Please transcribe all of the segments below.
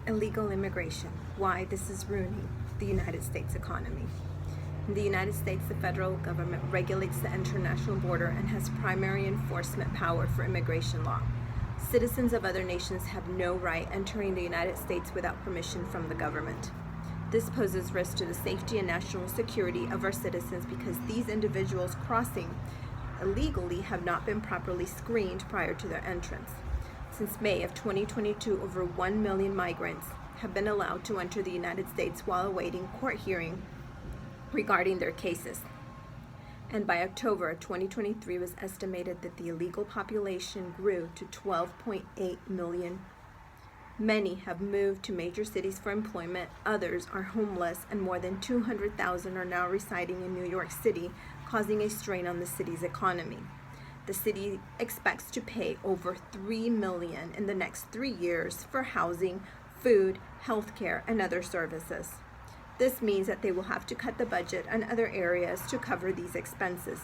Illegal immigration, why this is ruining the United States economy. In the United States, the federal government regulates the international border and has primary enforcement power for immigration law. Citizens of other nations have no right entering the United States without permission from the government. This poses risk to the safety and national security of our citizens because these individuals crossing illegally have not been properly screened prior to their entrance. Since May of 2022, over 1 million migrants have been allowed to enter the United States while awaiting court hearing regarding their cases. And by October of 2023, it was estimated that the illegal population grew to 12.8 million. Many have moved to major cities for employment, others are homeless, and more than 200,000 are now residing in New York City, causing a strain on the city's economy. The city expects to pay over $3 million in the next 3 years for housing, food, healthcare, and other services. This means that they will have to cut the budget on other areas to cover these expenses.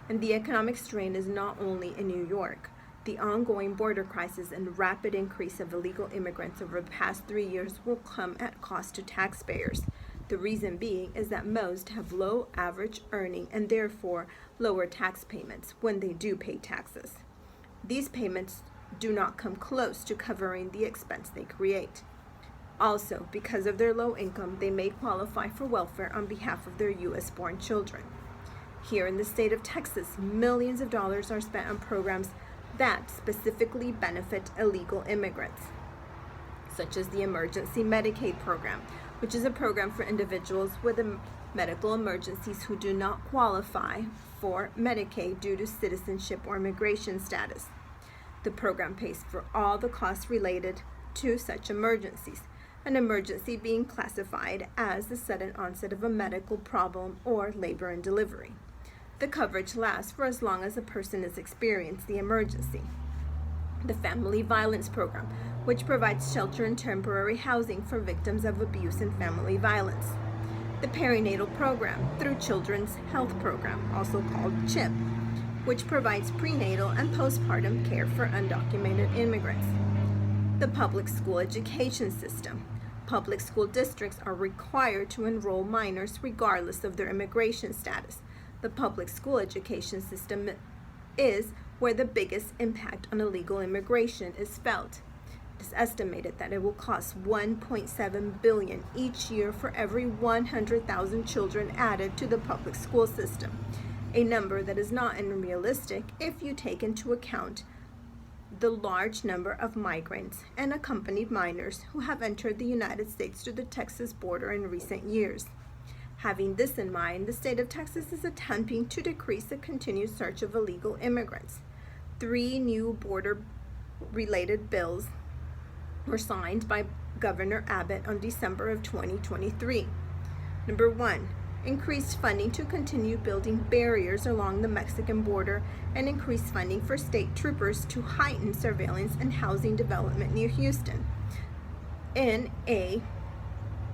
And the economic strain is not only in New York. The ongoing border crisis and rapid increase of illegal immigrants over the past 3 years will come at cost to taxpayers. The reason being is that most have low average earning and therefore lower tax payments when they do pay taxes. These payments do not come close to covering the expense they create. Also, because of their low income, they may qualify for welfare on behalf of their U.S.-born children. Here in the state of Texas, millions of dollars are spent on programs that specifically benefit illegal immigrants, such as the Emergency Medicaid program, which is a program for individuals with medical emergencies who do not qualify for Medicaid due to citizenship or immigration status. The program pays for all the costs related to such emergencies, an emergency being classified as the sudden onset of a medical problem or labor and delivery. The coverage lasts for as long as a person has experienced the emergency. The Family Violence Program, which provides shelter and temporary housing for victims of abuse and family violence. The Perinatal Program, through Children's Health Program, also called CHIP, which provides prenatal and postpartum care for undocumented immigrants. The Public School Education System. Public school districts are required to enroll minors regardless of their immigration status. The public school education system is where the biggest impact on illegal immigration is felt. It is estimated that it will cost $1.7 billion each year for every 100,000 children added to the public school system, a number that is not unrealistic if you take into account the large number of migrants and accompanied minors who have entered the United States through the Texas border in recent years. Having this in mind, the state of Texas is attempting to decrease the continued surge of illegal immigrants. 3 new border-related bills were signed by Governor Abbott on December of 2023. Number 1, increased funding to continue building barriers along the Mexican border and increase funding for state troopers to heighten surveillance and housing development near Houston in a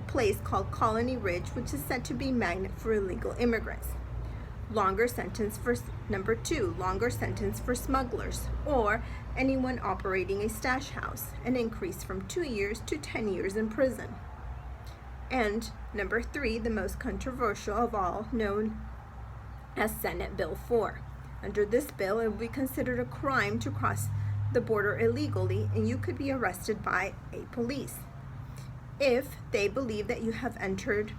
place called Colony Ridge, which is said to be a magnet for illegal immigrants. Number 2, longer sentence for smugglers or anyone operating a stash house, an increase from 2 years to 10 years in prison. And number 3, the most controversial of all, known as Senate Bill 4. Under this bill, it would be considered a crime to cross the border illegally, and you could be arrested by a police if they believe that you have entered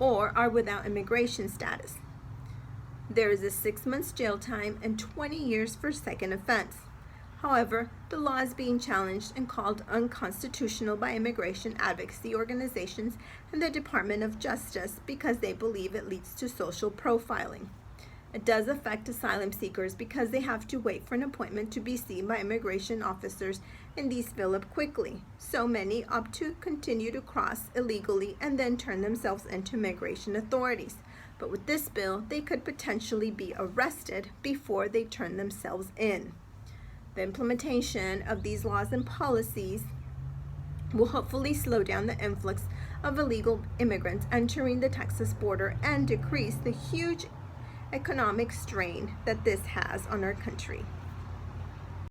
or are without immigration status. There is a 6 months jail time and 20 years for second offense. However, the law is being challenged and called unconstitutional by immigration advocacy organizations and the Department of Justice because they believe it leads to social profiling. It does affect asylum seekers because they have to wait for an appointment to be seen by immigration officers, and these fill up quickly. So many opt to continue to cross illegally and then turn themselves into immigration authorities. But with this bill, they could potentially be arrested before they turn themselves in. The implementation of these laws and policies will hopefully slow down the influx of illegal immigrants entering the Texas border and decrease the huge economic strain that this has on our country.